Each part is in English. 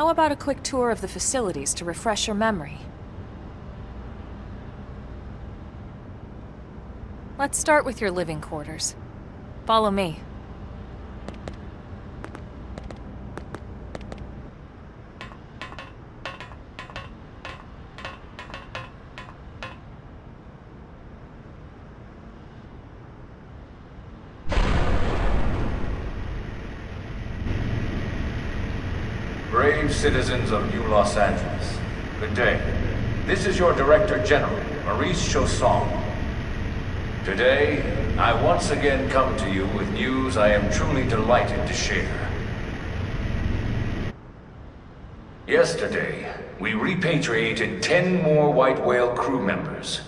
How about a quick tour of the facilities to refresh your memory? Let's start with your living quarters. Follow me. Brave citizens of New Los Angeles, good day. This is your Director General, Maurice Chausson. Today, I once again come to you with news I am truly delighted to share. Yesterday, we repatriated 10 more White Whale crew members.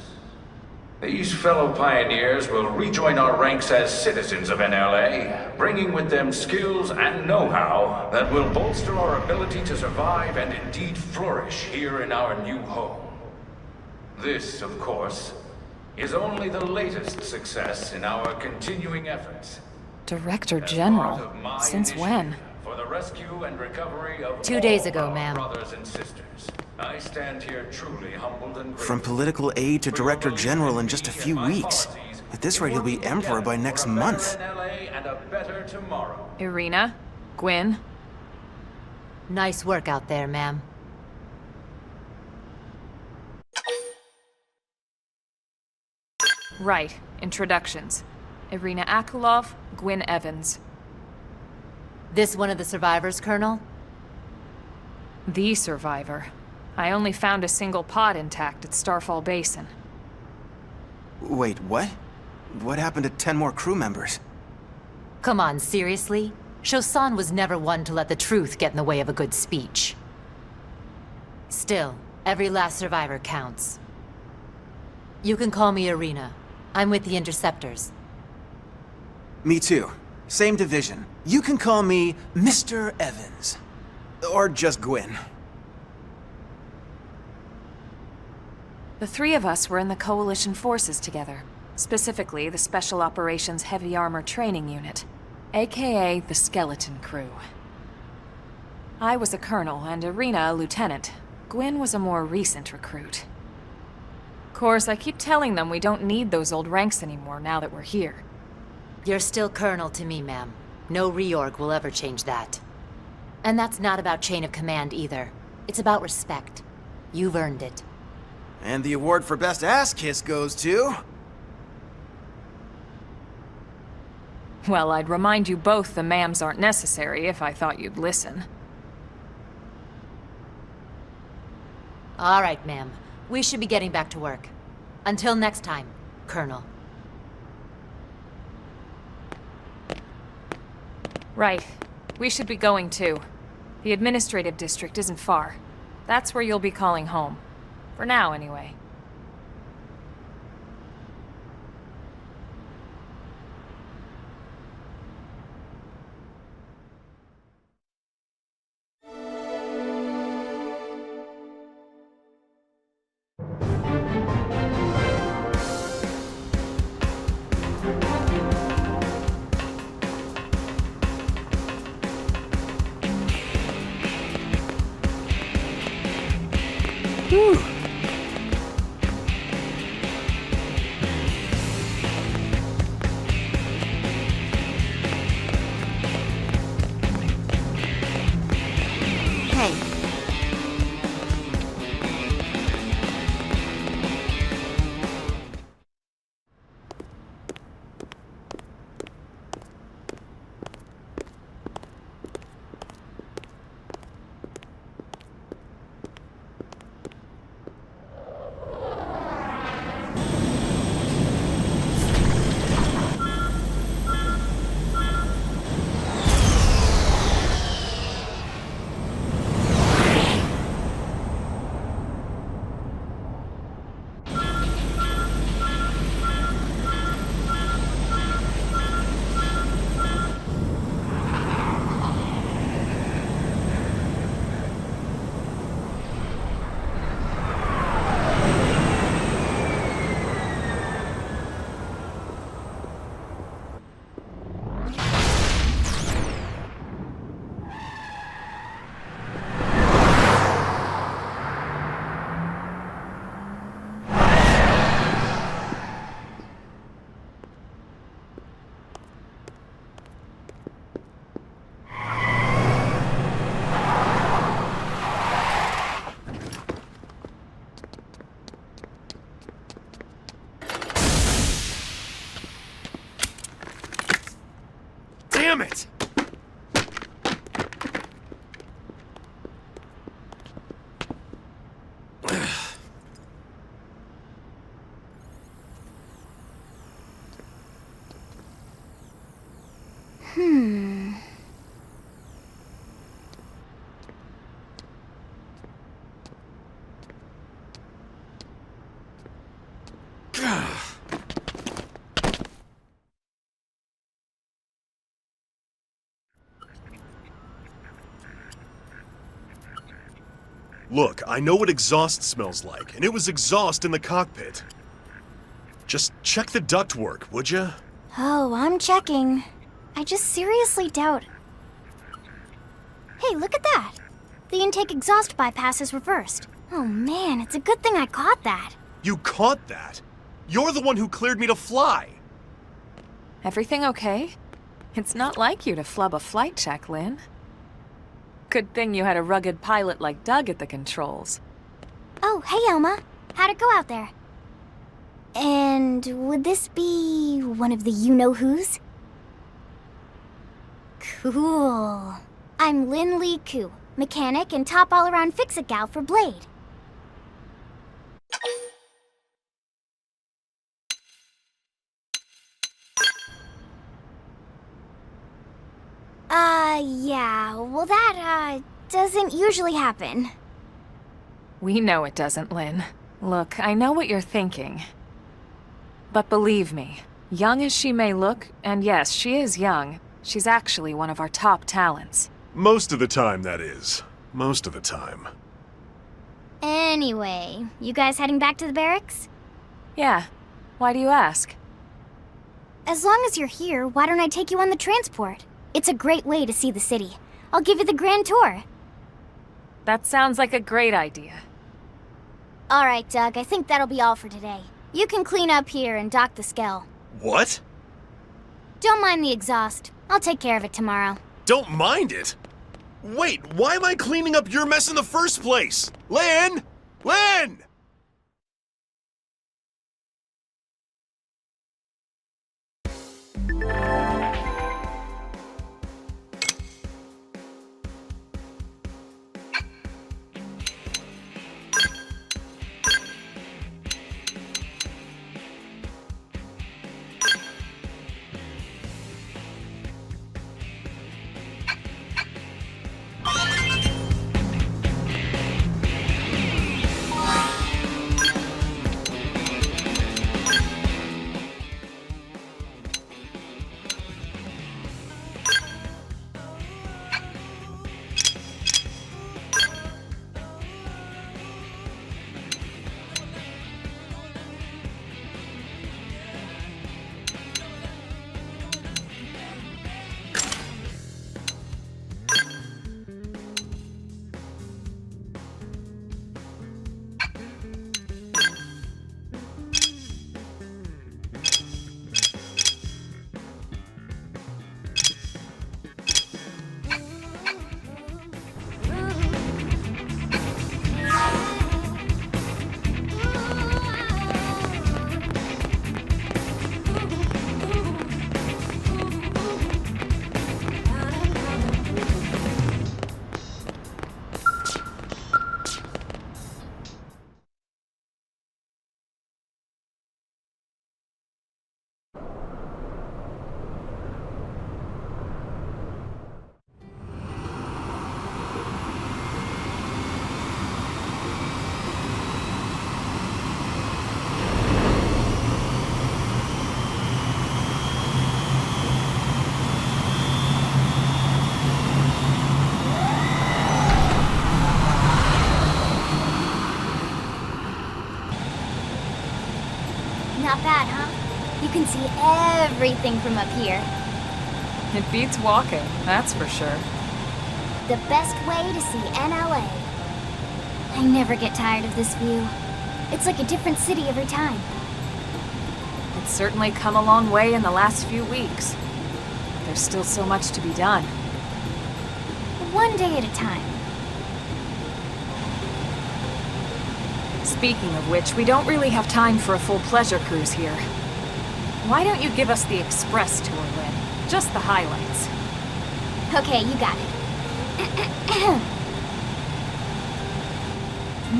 These fellow pioneers will rejoin our ranks as citizens of NLA, bringing with them skills and know-how that will bolster our ability to survive and indeed flourish here in our new home. This, of course, is only the latest success in our continuing efforts. Director General? Since when? For the rescue and recovery of 2 days all ago, our ma'am. brothers and sisters. I stand here truly humbled and grateful. From political aide to Director General in just a few weeks. At this rate, he'll be Emperor by next month. And a better tomorrow. Irina? Gwyn? Nice work out there, ma'am. Right. Introductions. Irina Akulov, Gwyn Evans. This one of the survivors, Colonel? The survivor. I only found a single pod intact at Starfall Basin. Wait, what? What happened to 10 more crew members? Come on, seriously? Chausson was never one to let the truth get in the way of a good speech. Still, every last survivor counts. You can call me Irina. I'm with the Interceptors. Me too. Same division. You can call me Mr. Evans. Or just Gwyn. The three of us were in the Coalition forces together. Specifically, the Special Operations Heavy Armor Training Unit, aka the Skeleton Crew. I was a colonel and Irina a lieutenant. Gwyn was a more recent recruit. Of course, I keep telling them we don't need those old ranks anymore now that we're here. You're still Colonel to me, ma'am. No reorg will ever change that. And that's not about chain of command either. It's about respect. You've earned it. And the award for Best Ass Kiss goes to... Well, I'd remind you both the ma'ams aren't necessary if I thought you'd listen. All right, ma'am. We should be getting back to work. Until next time, Colonel. Right. We should be going too. The administrative district isn't far. That's where you'll be calling home. For now, anyway. Look, I know what exhaust smells like, and it was exhaust in the cockpit. Just check the ductwork, would you? Oh, I'm checking. I just seriously doubt... Hey, look at that! The intake exhaust bypass is reversed. Oh man, it's a good thing I caught that. You caught that? You're the one who cleared me to fly! Everything okay? It's not like you to flub a flight check, Lynn. Good thing you had a rugged pilot like Doug at the controls. Oh, hey Elma. How'd it go out there? And would this be one of the you-know-whos? Cool. I'm Lynn Lee Koo, mechanic and top all-around fix-it gal for Blade. Yeah, well that, doesn't usually happen. We know it doesn't, Lynn. Look, I know what you're thinking. But believe me, young as she may look, and yes, she is young, she's actually one of our top talents. Most of the time, that is. Most of the time. Anyway, you guys heading back to the barracks? Yeah. Why do you ask? As long as you're here, why don't I take you on the transport? It's a great way to see the city. I'll give you the grand tour. That sounds like a great idea. All right, Doug, I think that'll be all for today. You can clean up here and dock the Skell. What? Don't mind the exhaust. I'll take care of it tomorrow. Don't mind it? Wait, why am I cleaning up your mess in the first place? Lynn! Lynn! Not bad, huh? You can see everything from up here. It beats walking, that's for sure. The best way to see NLA. I never get tired of this view. It's like a different city every time. It's certainly come a long way in the last few weeks. There's still so much to be done. One day at a time. Speaking of which, we don't really have time for a full pleasure cruise here. Why don't you give us the express tour, Lynn? Just the highlights. Okay, you got it.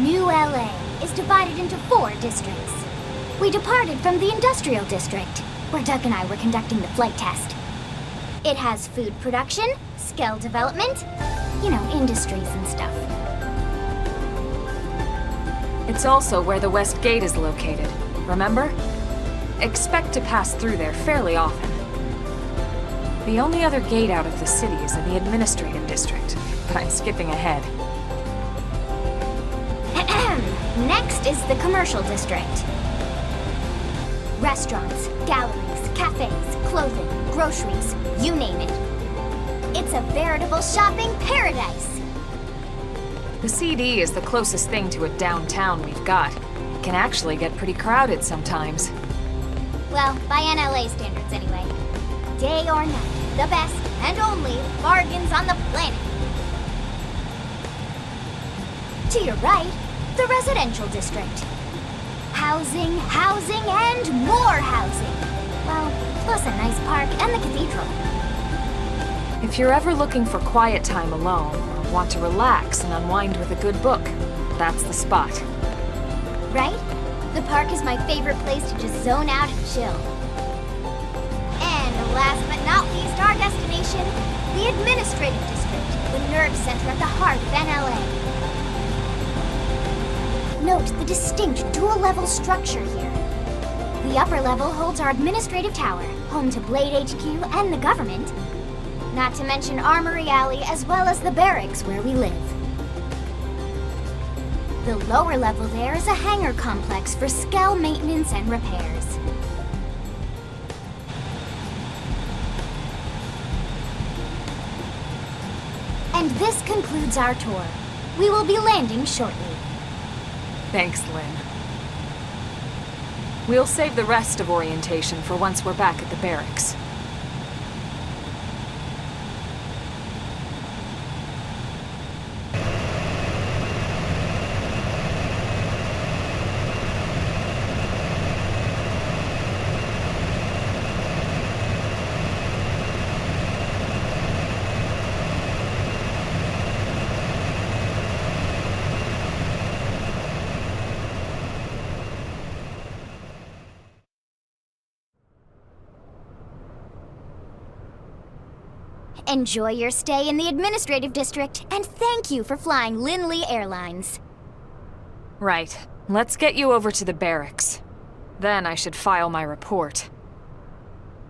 New LA is divided into 4 districts. We departed from the Industrial District, where Doug and I were conducting the flight test. It has food production, skill development, you know, industries and stuff. It's also where the West Gate is located, remember? Expect to pass through there fairly often. The only other gate out of the city is in the Administrative District, but I'm skipping ahead. Next is the commercial district. Restaurants, galleries, cafes, clothing, groceries, you name it. It's a veritable shopping paradise. The CD is the closest thing to a downtown we've got. It can actually get pretty crowded sometimes. Well, by NLA standards anyway. Day or night, the best and only bargains on the planet. To your right, the residential district. Housing, housing, and more housing. Well, plus a nice park and the cathedral. If you're ever looking for quiet time alone, or want to relax and unwind with a good book, that's the spot. Right? The park is my favorite place to just zone out and chill. And last but not least, our destination, the administrative district, the nerve center at the heart of NLA. Note the distinct dual-level structure here. The upper level holds our administrative tower, home to Blade HQ and the government. Not to mention Armory Alley as well as the barracks where we live. The lower level there is a hangar complex for Skell maintenance and repairs. And this concludes our tour. We will be landing shortly. Thanks, Lynn. We'll save the rest of orientation for once we're back at the barracks. Enjoy your stay in the administrative district, and thank you for flying Linley Airlines. Right. Let's get you over to the barracks. Then I should file my report.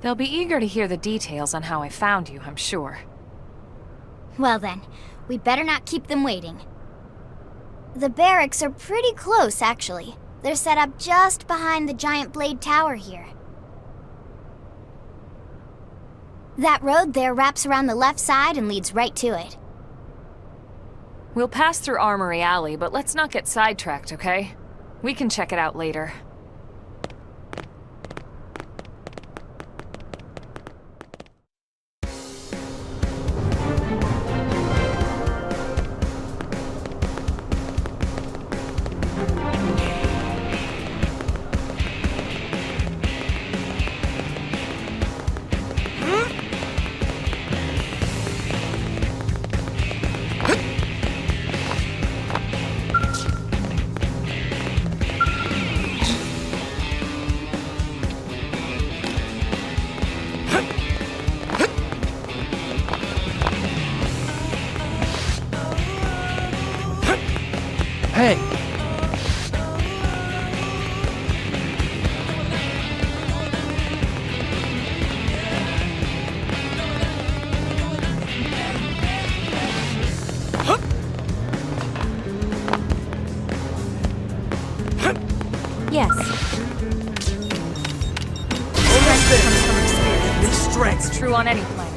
They'll be eager to hear the details on how I found you, I'm sure. Well then, we'd better not keep them waiting. The barracks are pretty close, actually. They're set up just behind the giant blade tower here. That road there wraps around the left side and leads right to it. We'll pass through Armory Alley, but let's not get sidetracked, okay? We can check it out later. Hey! Yes. Almost there. Comes from experience. This strength. It's true on any planet.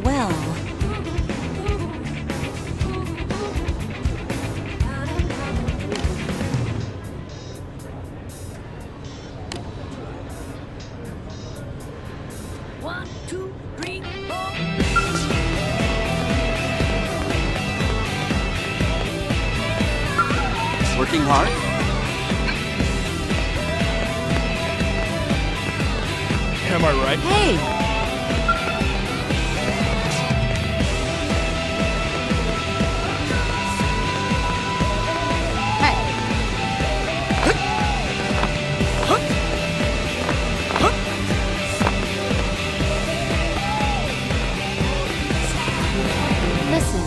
Well... One, two, three, four. Working hard? Am I right? Hey! Listen.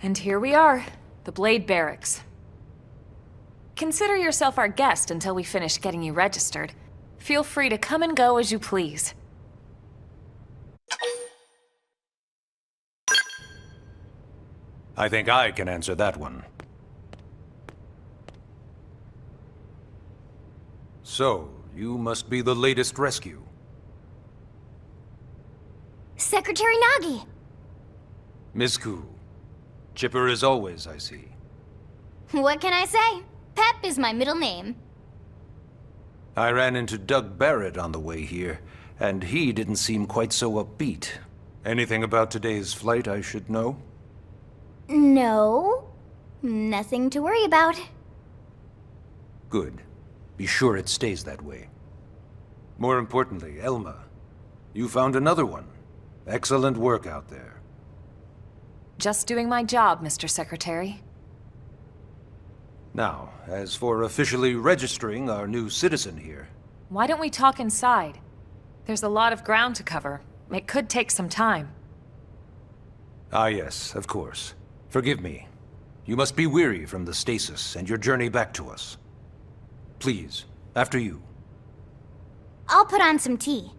And here we are, the Blade Barracks. Consider yourself our guest until we finish getting you registered. Feel free to come and go as you please. I think I can answer that one. So, you must be the latest rescue. Secretary Nagi! Miss-Ku. Chipper as always, I see. What can I say? Pep is my middle name. I ran into Doug Barrett on the way here, and he didn't seem quite so upbeat. Anything about today's flight I should know? No. Nothing to worry about. Good. Be sure it stays that way. More importantly, Elma, you found another one. Excellent work out there. Just doing my job, Mr. Secretary. Now, as for officially registering our new citizen here... Why don't we talk inside? There's a lot of ground to cover. It could take some time. Ah yes, of course. Forgive me. You must be weary from the stasis and your journey back to us. Please, after you. I'll put on some tea.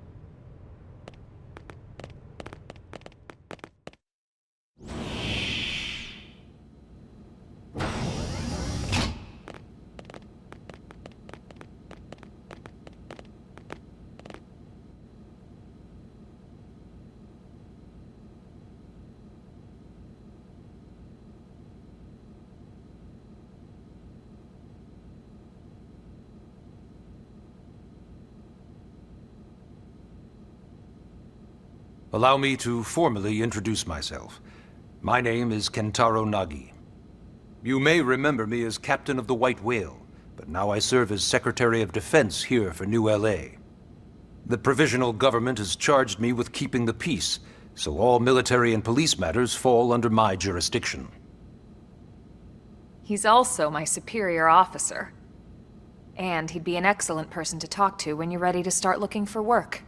Allow me to formally introduce myself. My name is Kentaro Nagi. You may remember me as Captain of the White Whale, but now I serve as Secretary of Defense here for New LA. The provisional government has charged me with keeping the peace, so all military and police matters fall under my jurisdiction. He's also my superior officer. And he'd be an excellent person to talk to when you're ready to start looking for work.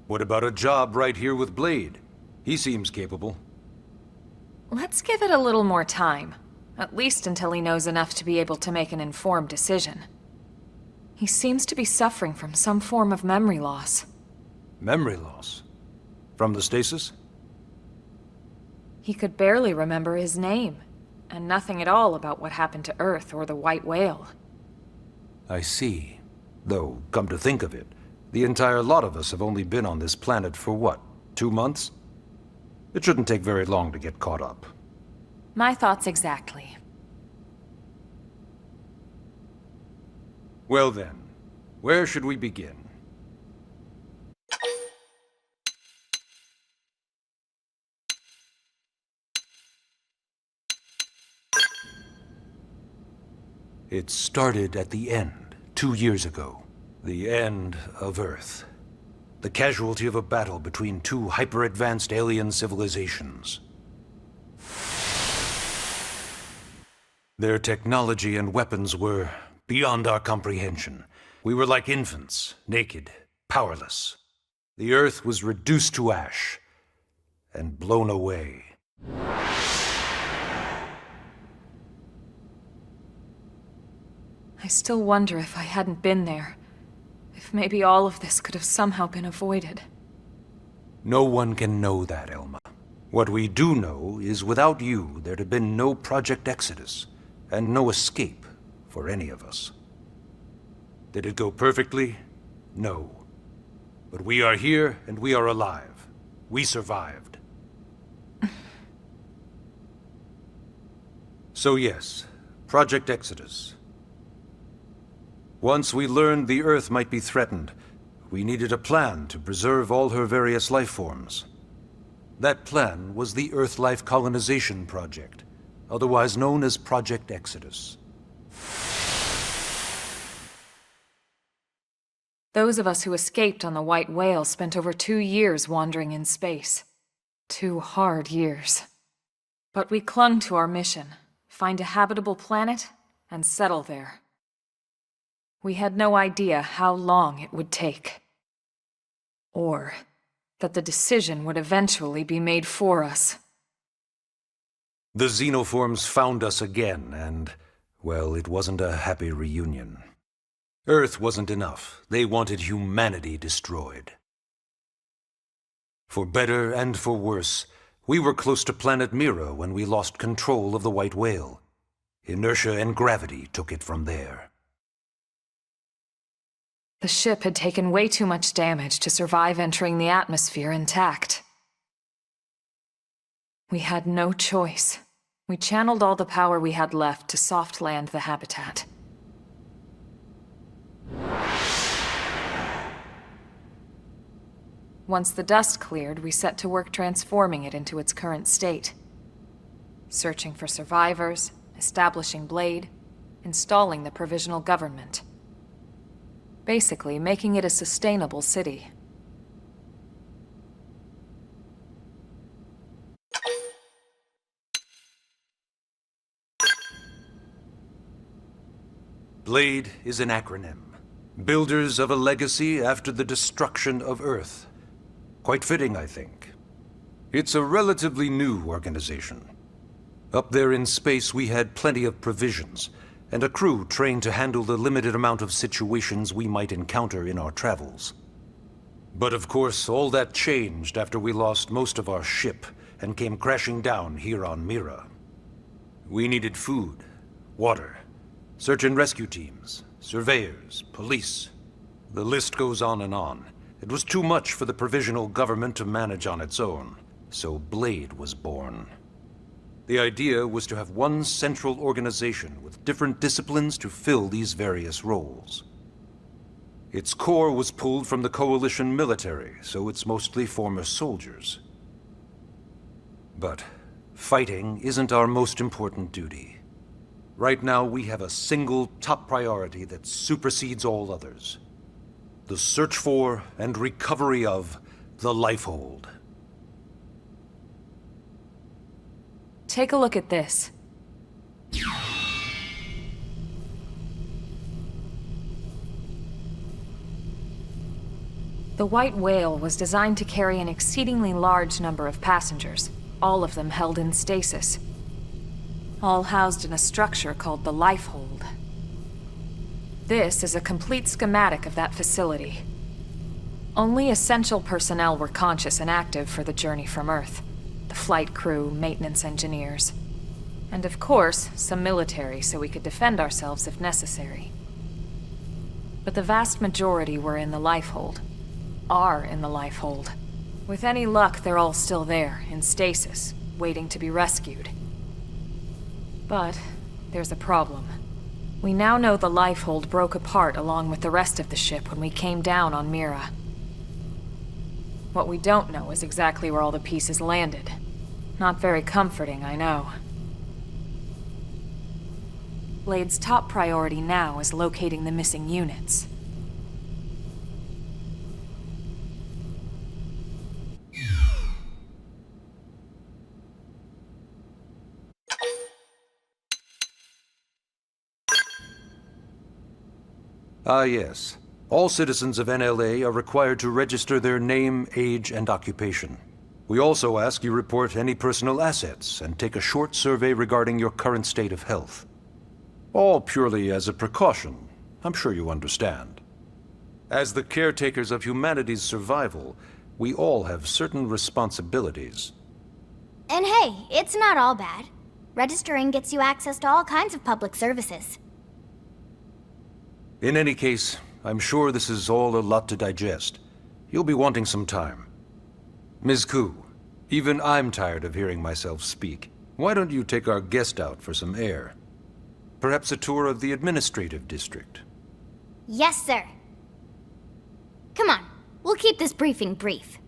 What about a job right here with Blade? He seems capable. Let's give it a little more time. At least until he knows enough to be able to make an informed decision. He seems to be suffering from some form of memory loss. Memory loss? From the stasis? He could barely remember his name, and nothing at all about what happened to Earth or the White Whale. I see. Though, come to think of it, the entire lot of us have only been on this planet for what, 2 months? It shouldn't take very long to get caught up. My thoughts exactly. Well then, where should we begin? It started at the end, 2 years ago. The end of Earth. The casualty of a battle between two hyper-advanced alien civilizations. Their technology and weapons were beyond our comprehension. We were like infants, naked, powerless. The Earth was reduced to ash and blown away. I still wonder if I hadn't been there. If maybe all of this could have somehow been avoided. No one can know that, Elma. What we do know is without you, there'd have been no Project Exodus, and no escape for any of us. Did it go perfectly? No. But we are here, and we are alive. We survived. So yes, Project Exodus. Once we learned the Earth might be threatened, we needed a plan to preserve all her various life forms. That plan was the Earth Life Colonization Project, otherwise known as Project Exodus. Those of us who escaped on the White Whale spent over 2 years wandering in space. 2 hard years. But we clung to our mission, find a habitable planet, and settle there. We had no idea how long it would take. Or that the decision would eventually be made for us. The xenoforms found us again, and, well, it wasn't a happy reunion. Earth wasn't enough. They wanted humanity destroyed. For better and for worse, we were close to planet Mira when we lost control of the White Whale. Inertia and gravity took it from there. The ship had taken way too much damage to survive entering the atmosphere intact. We had no choice. We channeled all the power we had left to soft land the habitat. Once the dust cleared, we set to work transforming it into its current state. Searching for survivors, establishing Blade, installing the provisional government. Basically, making it a sustainable city. Blade is an acronym. Builders of a legacy after the destruction of Earth. Quite fitting, I think. It's a relatively new organization. Up there in space, we had plenty of provisions, and a crew trained to handle the limited amount of situations we might encounter in our travels. But of course, all that changed after we lost most of our ship and came crashing down here on Mira. We needed food, water, search and rescue teams, surveyors, police. The list goes on and on. It was too much for the provisional government to manage on its own, so Blade was born. The idea was to have one central organization with different disciplines to fill these various roles. Its core was pulled from the Coalition military, so it's mostly former soldiers. But fighting isn't our most important duty. Right now, we have a single top priority that supersedes all others. The search for and recovery of the Lifehold. Take a look at this. The White Whale was designed to carry an exceedingly large number of passengers, all of them held in stasis. All housed in a structure called the Lifehold. This is a complete schematic of that facility. Only essential personnel were conscious and active for the journey from Earth. The flight crew, maintenance engineers. And of course, some military so we could defend ourselves if necessary. But the vast majority were in the Lifehold. Are in the Lifehold. With any luck, they're all still there, in stasis, waiting to be rescued. But there's a problem. We now know the Lifehold broke apart along with the rest of the ship when we came down on Mira. What we don't know is exactly where all the pieces landed. Not very comforting, I know. Blade's top priority now is locating the missing units. Ah, yes. All citizens of NLA are required to register their name, age, and occupation. We also ask you report any personal assets and take a short survey regarding your current state of health. All purely as a precaution. I'm sure you understand. As the caretakers of humanity's survival, we all have certain responsibilities. And hey, it's not all bad. Registering gets you access to all kinds of public services. In any case, I'm sure this is all a lot to digest. You'll be wanting some time. Ms. Koo, even I'm tired of hearing myself speak. Why don't you take our guest out for some air? Perhaps a tour of the administrative district. Yes, sir. Come on, we'll keep this briefing brief.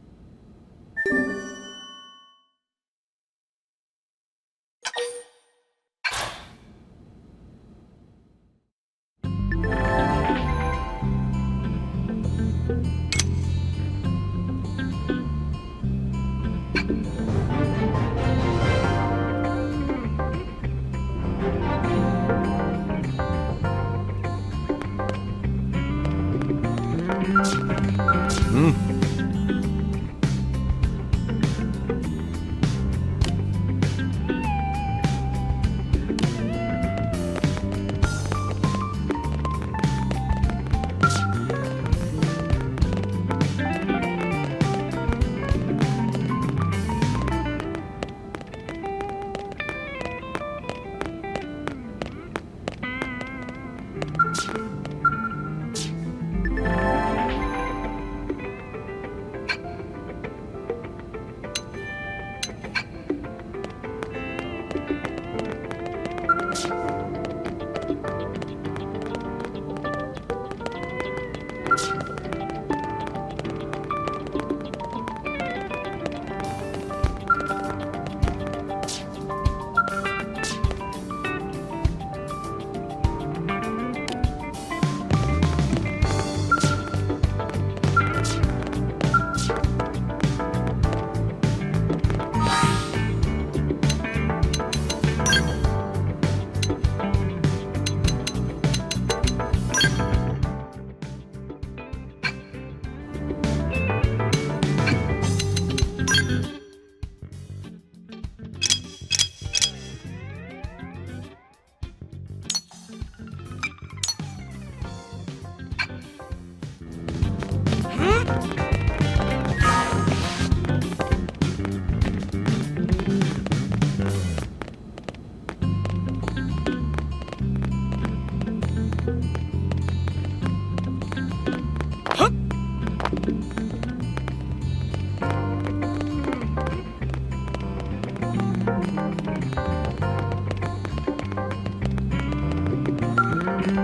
You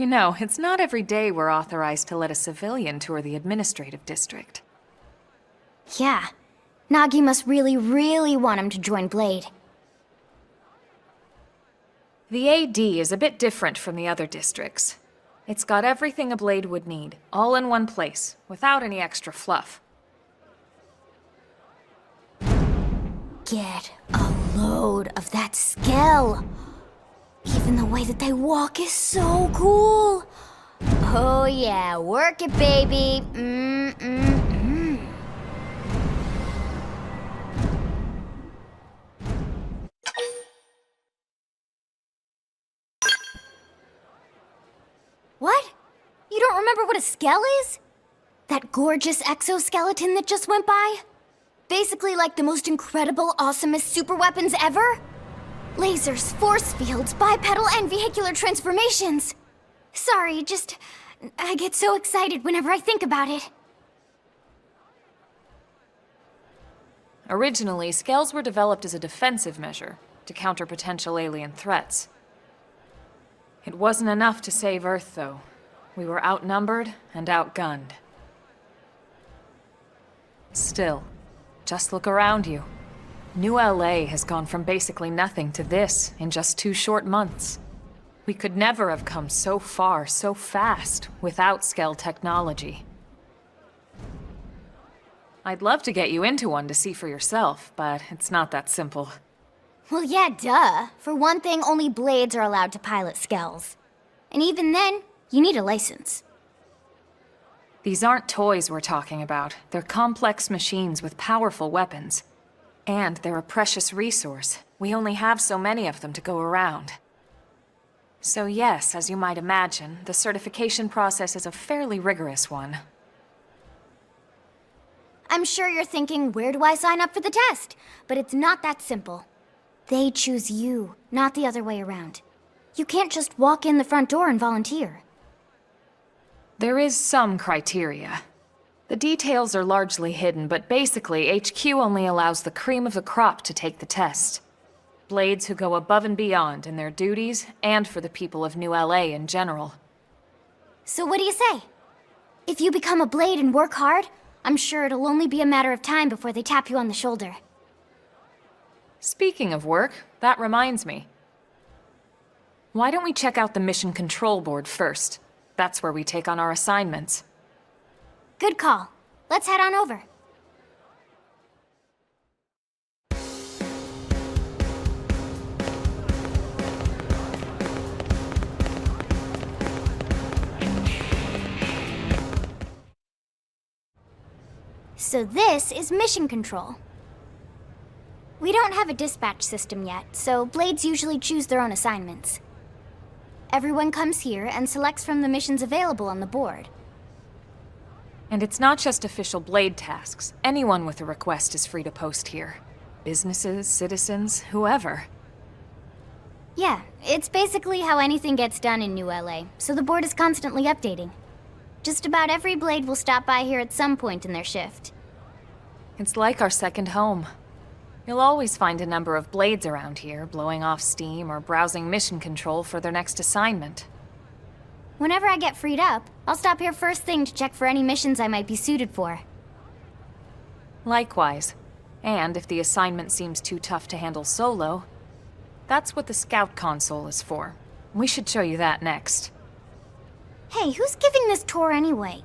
know, it's not every day we're authorized to let a civilian tour the administrative district. Yeah. Nagi must really, really want him to join Blade. The AD is a bit different from the other districts. It's got everything a Blade would need, all in one place, without any extra fluff. Get a load of that skill. Even the way that they walk is so cool. Oh yeah, work it, baby. What? You don't remember what a skell is? That gorgeous exoskeleton that just went by? Basically like the most incredible, awesomest super weapons ever? Lasers, force fields, bipedal and vehicular transformations. Sorry, I get so excited whenever I think about it. Originally, scales were developed as a defensive measure to counter potential alien threats. It wasn't enough to save Earth, though. We were outnumbered and outgunned. Still, just look around you. New LA has gone from basically nothing to this in just 2 short months. We could never have come so far, so fast, without scale technology. I'd love to get you into one to see for yourself, but it's not that simple. Well, yeah, duh. For one thing, only Blades are allowed to pilot skells. And even then, you need a license. These aren't toys we're talking about. They're complex machines with powerful weapons. And they're a precious resource. We only have so many of them to go around. So yes, as you might imagine, the certification process is a fairly rigorous one. I'm sure you're thinking, where do I sign up for the test? But it's not that simple. They choose you, not the other way around. You can't just walk in the front door and volunteer. There is some criteria. The details are largely hidden, but basically, HQ only allows the cream of the crop to take the test. Blades who go above and beyond in their duties, and for the people of New LA in general. So what do you say? If you become a Blade and work hard, I'm sure it'll only be a matter of time before they tap you on the shoulder. Speaking of work, that reminds me. Why don't we check out the mission control board first? That's where we take on our assignments. Good call. Let's head on over. So this is mission control. We don't have a dispatch system yet, so Blades usually choose their own assignments. Everyone comes here and selects from the missions available on the board. And it's not just official Blade tasks. Anyone with a request is free to post here. Businesses, citizens, whoever. Yeah, it's basically how anything gets done in New LA, so the board is constantly updating. Just about every Blade will stop by here at some point in their shift. It's like our second home. You'll always find a number of Blades around here, blowing off steam or browsing mission control for their next assignment. Whenever I get freed up, I'll stop here first thing to check for any missions I might be suited for. Likewise. And if the assignment seems too tough to handle solo, that's what the Scout Console is for. We should show you that next. Hey, who's giving this tour anyway?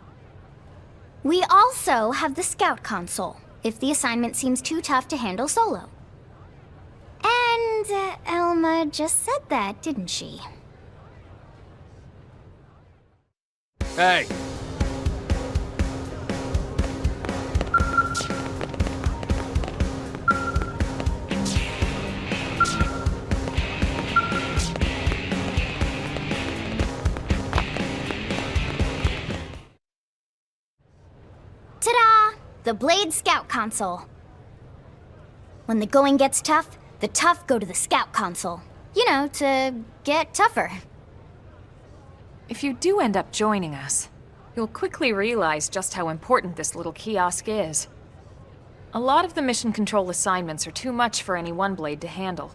We also have the Scout Console, if the assignment seems too tough to handle solo. And Elma just said that, didn't she? Hey! Ta-da! The Blade Scout Console. When the going gets tough, the tough go to the Scout Console. You know, to get tougher. If you do end up joining us, You'll quickly realize just how important this little kiosk is. A lot of the mission control assignments are too much for any one blade to handle.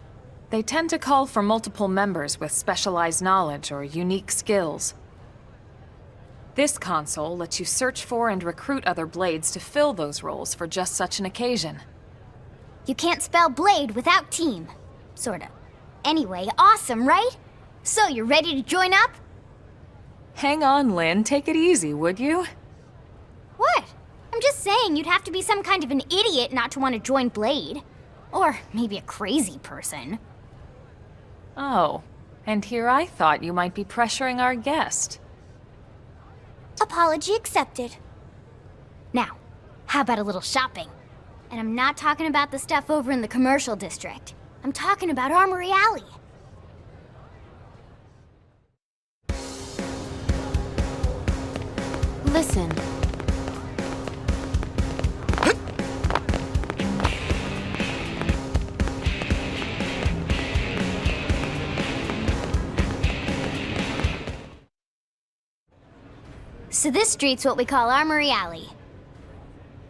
They tend to call for multiple members with specialized knowledge or unique skills. This console lets you search for and recruit other blades to fill those roles for just such an occasion. You can't spell blade without team. Sorta. Anyway, awesome, right? So, you're ready to join up? Hang on, Lynn. Take it easy, would you? What? I'm just saying you'd have to be some kind of an idiot not to want to join Blade. Or maybe a crazy person. Oh, and here I thought you might be pressuring our guest. Apology accepted. Now, how about a little shopping? And I'm not talking about the stuff over in the commercial district. I'm talking about Armory Alley. Listen. So this street's what we call Armory Alley.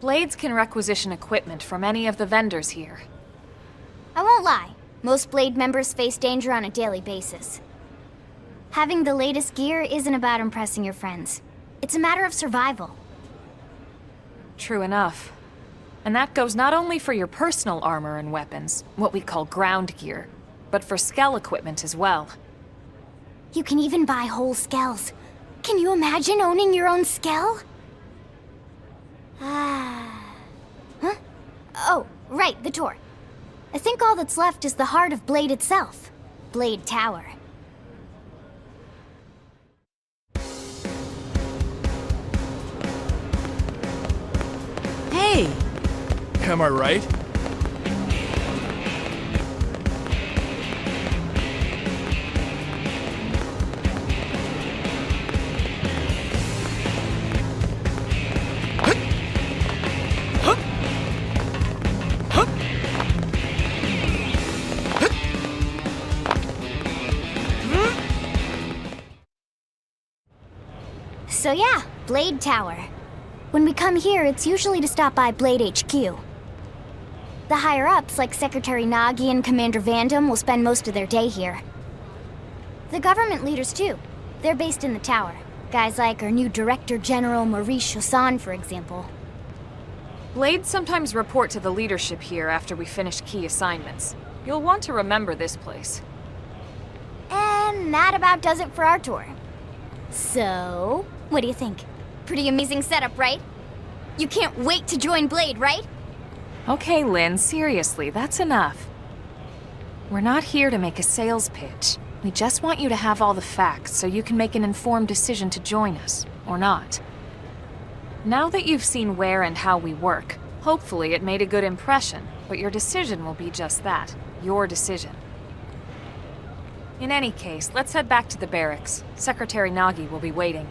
Blades can requisition equipment from any of the vendors here. I won't lie, most Blade members face danger on a daily basis. Having the latest gear isn't about impressing your friends. It's a matter of survival. True enough. And that goes not only for your personal armor and weapons, what we call ground gear, but for skell equipment as well. You can even buy whole skells. Can you imagine owning your own skell? Huh? Oh, right, the tour. I think all that's left is the heart of Blade itself. Blade Tower. Hey! Am I right? So yeah, Blade Tower. When we come here, it's usually to stop by Blade HQ. The higher-ups, like Secretary Nagi and Commander Vandam, will spend most of their day here. The government leaders, too. They're based in the tower. Guys like our new Director General Maurice Chassan, for example. Blades sometimes report to the leadership here after we finish key assignments. You'll want to remember this place. And that about does it for our tour. So, what do you think? Pretty amazing setup, right? You can't wait to join Blade, right? Okay, Lynn, seriously, that's enough. We're not here to make a sales pitch. We just want you to have all the facts so you can make an informed decision to join us, or not. Now that you've seen where and how we work, hopefully it made a good impression, but your decision will be just that, your decision. In any case, let's head back to the barracks. Secretary Nagi will be waiting.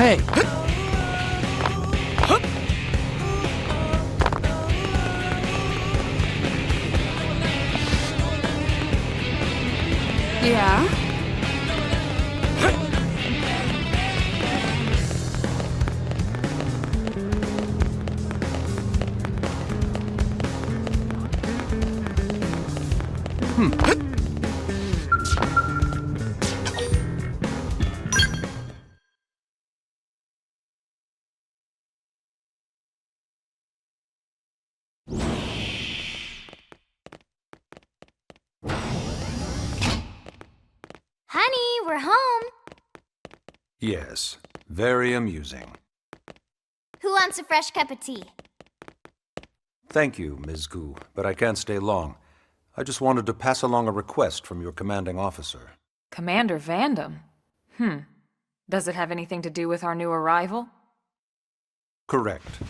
Hey! Yeah? Honey, we're home. Yes, very amusing. Who wants a fresh cup of tea? Thank you, Ms. Gu, but I can't stay long. I just wanted to pass along a request from your commanding officer. Commander Vandam? Does it have anything to do with our new arrival? Correct.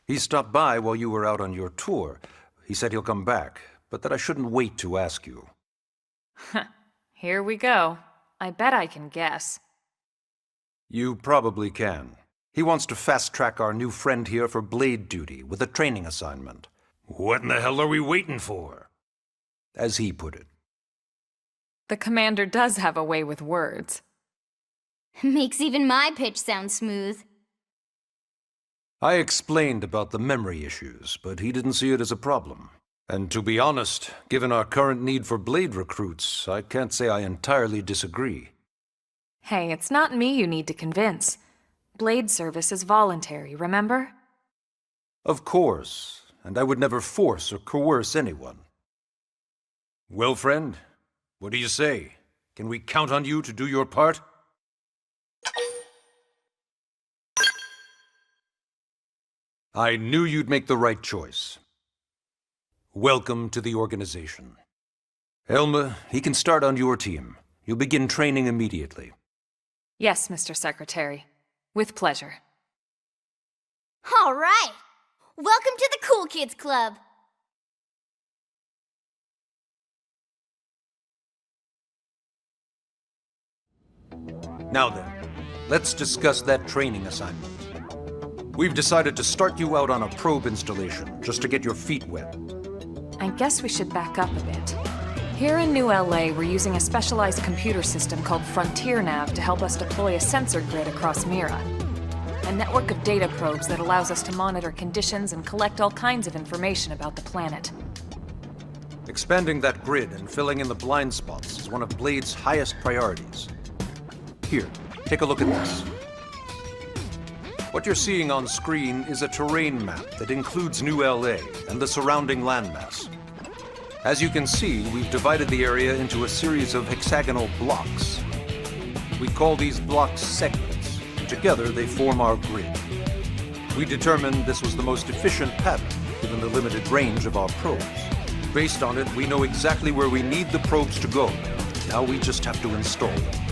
He stopped by while you were out on your tour. He said he'll come back, but that I shouldn't wait to ask you. Here we go. I bet I can guess. You probably can. He wants to fast-track our new friend here for blade duty with a training assignment. What in the hell are we waiting for? As he put it. The commander does have a way with words. Makes even my pitch sound smooth. I explained about the memory issues, but he didn't see it as a problem. And to be honest, given our current need for blade recruits, I can't say I entirely disagree. Hey, it's not me you need to convince. Blade service is voluntary, remember? Of course, and I would never force or coerce anyone. Well, friend, what do you say? Can we count on you to do your part? I knew you'd make the right choice. Welcome to the organization. Elma, he can start on your team. You'll begin training immediately. Yes, Mr. Secretary. With pleasure. All right. Welcome to the Cool Kids Club. Now then, let's discuss that training assignment. We've decided to start you out on a probe installation, just to get your feet wet. I guess we should back up a bit. Here in New LA, we're using a specialized computer system called Frontier Nav to help us deploy a sensor grid across Mira. A network of data probes that allows us to monitor conditions and collect all kinds of information about the planet. Expanding that grid and filling in the blind spots is one of Blade's highest priorities. Here, take a look at this. What you're seeing on screen is a terrain map that includes New LA and the surrounding landmass. As you can see, we've divided the area into a series of hexagonal blocks. We call these blocks segments, and together they form our grid. We determined this was the most efficient pattern, given the limited range of our probes. Based on it, we know exactly where we need the probes to go. Now we just have to install them.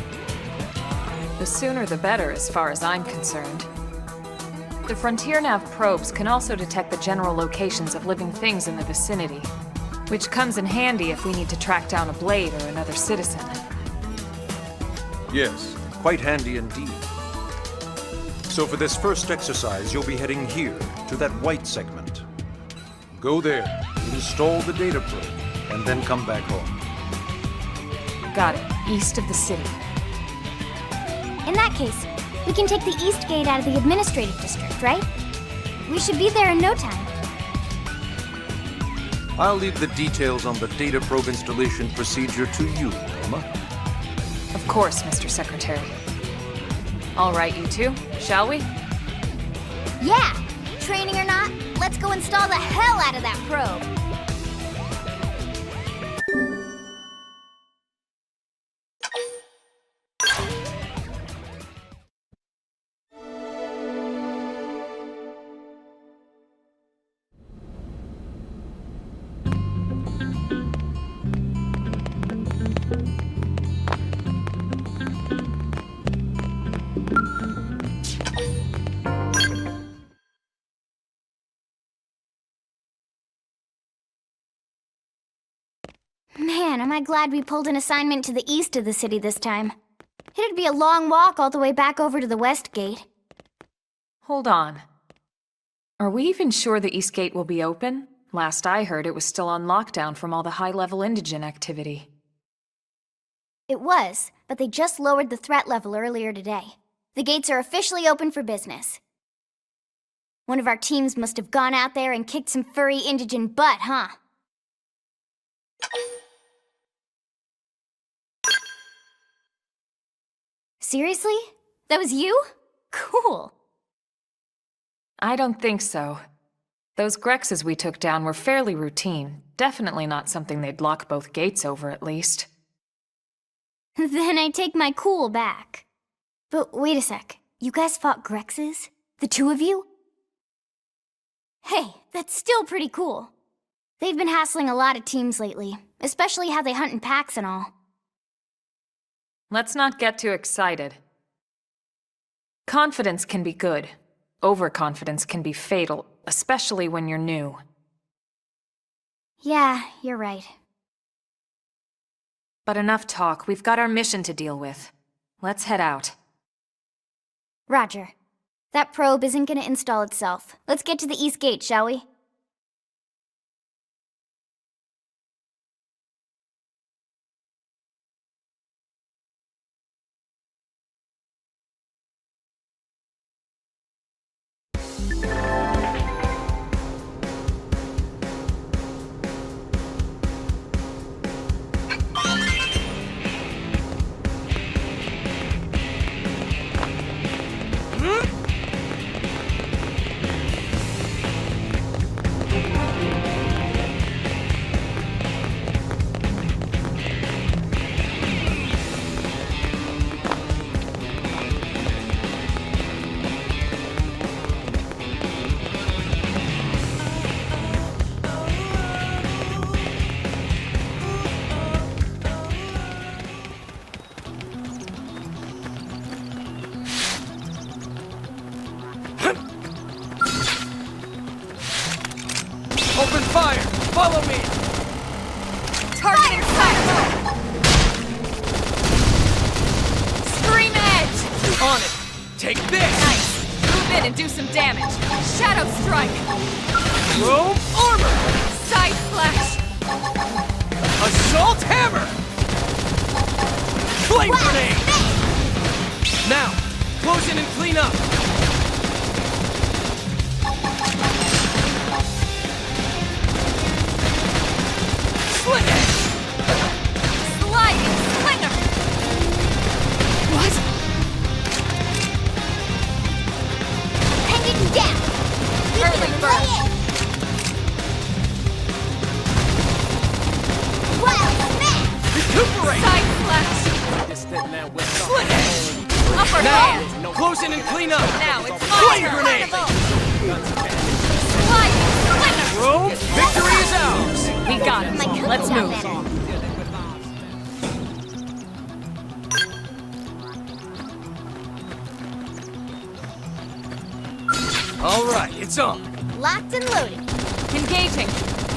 The sooner the better, as far as I'm concerned. The Frontier Nav probes can also detect the general locations of living things in the vicinity, which comes in handy if we need to track down a blade or another citizen. Yes, quite handy indeed. So for this first exercise, you'll be heading here, to that white segment. Go there, install the data probe, and then come back home. Got it. East of the city. In that case, we can take the East Gate out of the administrative district, right? We should be there in no time. I'll leave the details on the data probe installation procedure to you, Elma. Of course, Mr. Secretary. All right, you two, shall we? Yeah! Training or not, let's go install the hell out of that probe! Man, am I glad we pulled an assignment to the east of the city this time. It'd be a long walk all the way back over to the West Gate. Hold on. Are we even sure the East Gate will be open? Last I heard, it was still on lockdown from all the high-level indigent activity. It was, but they just lowered the threat level earlier today. The gates are officially open for business. One of our teams must have gone out there and kicked some furry indigent butt, huh? Seriously? That was you? Cool. I don't think so. Those Grexes we took down were fairly routine. Definitely not something they'd lock both gates over, at least. Then I take my cool back. But wait a sec. You guys fought Grexes? The two of you? Hey, that's still pretty cool. They've been hassling a lot of teams lately, especially how they hunt in packs and all. Let's not get too excited. Confidence can be good. Overconfidence can be fatal, especially when you're new. Yeah, you're right. But enough talk, we've got our mission to deal with. Let's head out. Roger. That probe isn't gonna install itself. Let's get to the East Gate, shall we? Open fire! Follow me! Target inside! Scream edge! On it! Take this! Nice! Move in and do some damage! Shadow strike! Robe armor! Side slash! Assault hammer! Flame grenade! Now, close in and clean up! Sling it! Sliding slinger! What? Hanging down! Early bird! Wild smash! Recuperate! Side slash! Sling it! Upper hand! Now, close in and clean up! Now it's my Flame turn! grenade! Sliding slinger! Rome, victory is ours! We got it. My cookie Let's got move. better. All right, it's on. Locked and loaded. Engaging.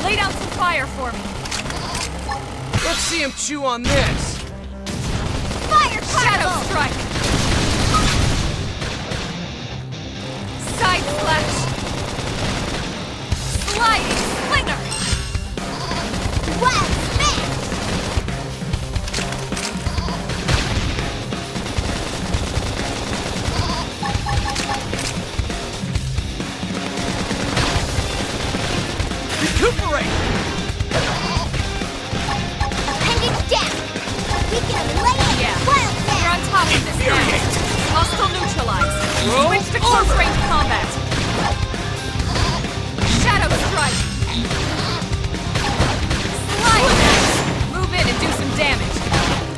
Lay down some fire for me. Let's see him chew on this. Fire Shadow carnival! strike. Side slash. Sliding slinger. Wild smash! Recuperate! Hanging down! We can lay it! Yeah. Wild We're on smash! top of this now. Infuriate. Hostile neutralized. Roll Switch to close armor. range combat. Shadow strike. Slide dash. Move in and do some damage.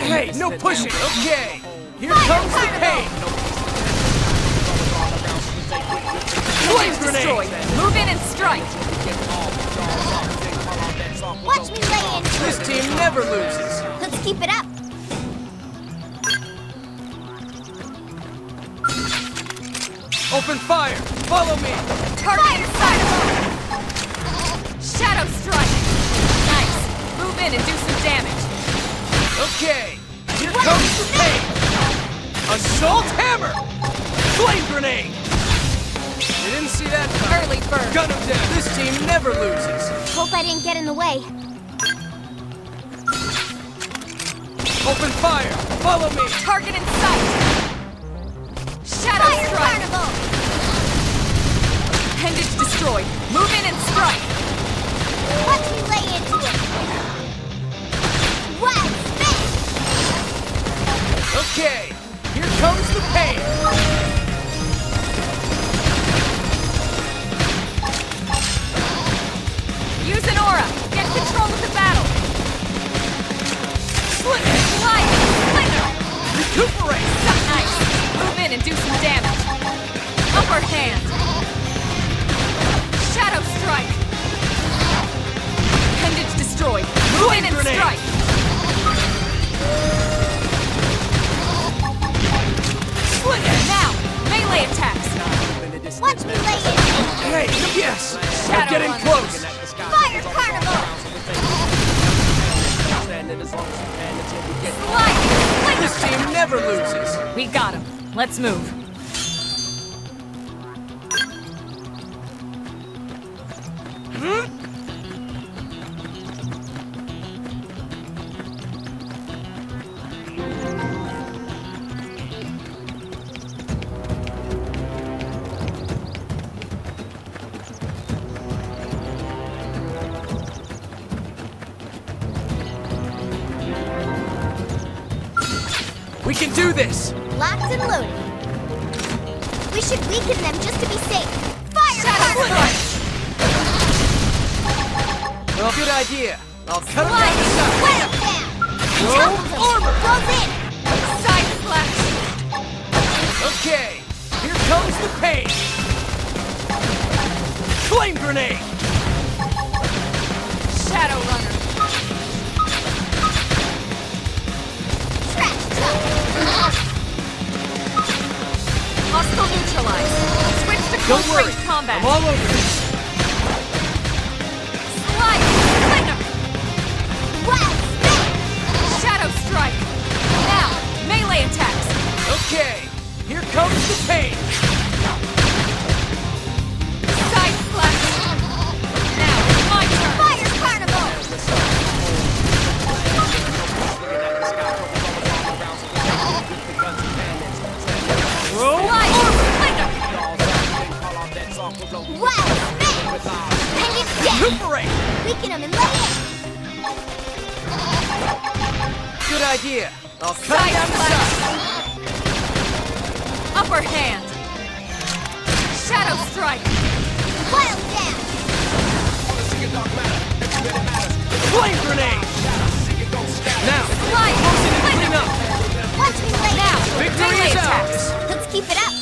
Hey, no pushing, okay! Here comes the pain! Flame Destroyed. grenade! Move in and strike. Watch me lay into This it! team never loses. Let's keep it up! Open fire! Follow me! Target inside of her. Shadow strike. Nice. Move in and do some damage. Okay, here comes the pain! Assault hammer! Flame grenade! You didn't see that coming. Early bird. Gun him down. This team never loses. Hope I didn't get in the way. Open fire! Follow me! Target in sight. Shadow Fire strike. carnival! Appendage destroyed. Move in and strike. Watch me lay into it! Wild smash! Okay, here comes the pain! Use an aura. Get control of the battle. Slit it! Slide. Slinger. Recuperate! Nice. Move in and do some damage. Upper hand. Shadow Move in and strike! Split it! Now! Melee attacks! Watch me lay in! Hey, yes! I'm Shadow getting runner. close! Fire Carnival! Slide! This team never loses! We got him. Let's move. We can do this! Locked and loaded. We should weaken them just to be safe. Fire Carnival! Well, good idea. I'll cut them Slide! down to size. Wet 'em down! No Topple them! armor! Close in! Side slash! Okay, here comes the pain! Flame grenade! Shadow runner! Trash chuck! Hostile neutralized. Switch to Don't close worry, range combat. I'm all over this. Slide! Cleanup! Wild spin! Shadow strike! Now! Melee attacks! Okay, here comes the pain! Side slash! Now! My turn! Fire Carnival! Slide! Cleanup! Wild spin! And it's dead! Recuperate! Weaken them and lay in! Good idea. I'll cut Side it down to slash! size. Upper hand! Shadow strike! Wild down! Flame grenade! Now, Slide! close in and Clean clean up! up! Watch me lay Now! in! Victory Melee is attacks! ours! Let's keep it up!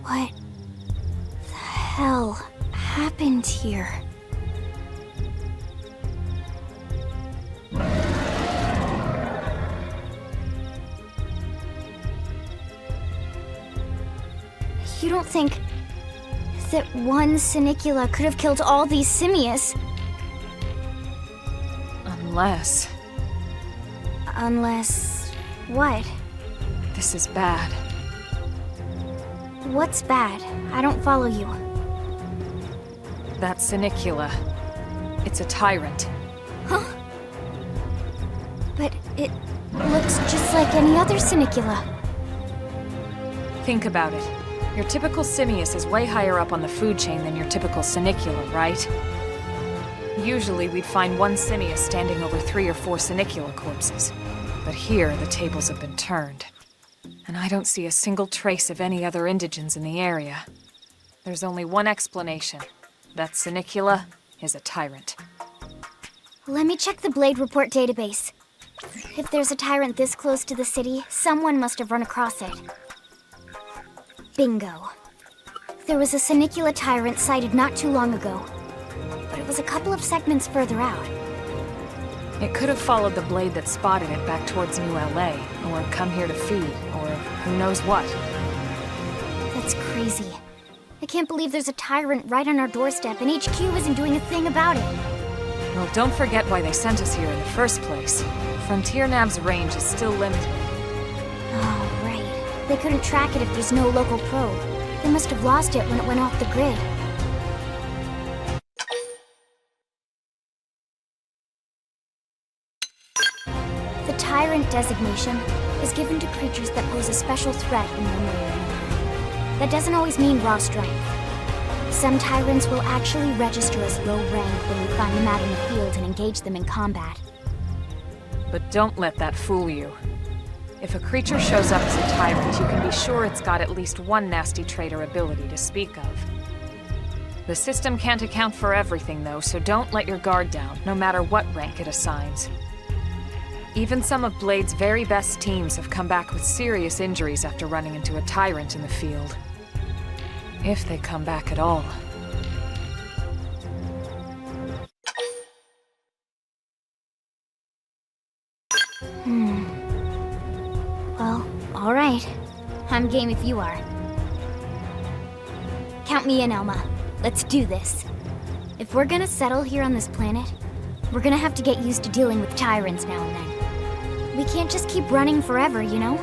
What the hell happened here? You don't think that one Sinicula could have killed all these simius? Unless... Unless... what? This is bad. What's bad? I don't follow you. That Sinicula. It's a tyrant. Huh? But it looks just like any other Sinicula. Think about it. Your typical simius is way higher up on the food chain than your typical Sinicula, right? Usually we'd find one simius standing over 3 or 4 Sinicula corpses. But here, the tables have been turned. And I don't see a single trace of any other indigents in the area. There's only one explanation. That Sinicula is a tyrant. Let me check the Blade Report database. If there's a tyrant this close to the city, someone must have run across it. Bingo. There was a Sinicula tyrant sighted not too long ago, but it was a couple of segments further out. It could have followed the blade that spotted it back towards New LA, or come here to feed, or who knows what. That's crazy. I can't believe there's a tyrant right on our doorstep and HQ isn't doing a thing about it. Well, don't forget why they sent us here in the first place. Frontier Nav's range is still limited. Oh, right. They couldn't track it if there's no local probe. They must have lost it when it went off the grid. The Tyrant designation is given to creatures that pose a special threat in one way or another. That doesn't always mean raw strength. Some Tyrants will actually register as low rank when we find them out in the field and engage them in combat. But don't let that fool you. If a creature shows up as a tyrant, you can be sure it's got at least one nasty trait or ability to speak of. The system can't account for everything, though, so don't let your guard down, no matter what rank it assigns. Even some of Blade's very best teams have come back with serious injuries after running into a tyrant in the field. If they come back at all. Well, alright. I'm game if you are. Count me in, Elma. Let's do this. If we're gonna settle here on this planet, we're gonna have to get used to dealing with tyrants now and then. We can't just keep running forever, you know?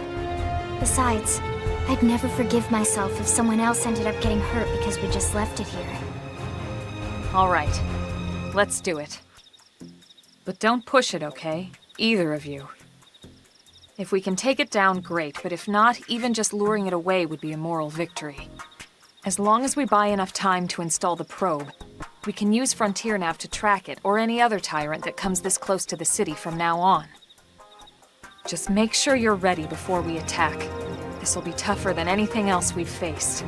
Besides, I'd never forgive myself if someone else ended up getting hurt because we just left it here. All right. Let's do it. But don't push it, okay? Either of you. If we can take it down, great, but if not, even just luring it away would be a moral victory. As long as we buy enough time to install the probe, we can use Frontier Nav to track it, or any other tyrant that comes this close to the city from now on. Just make sure you're ready before we attack. This'll be tougher than anything else we've faced.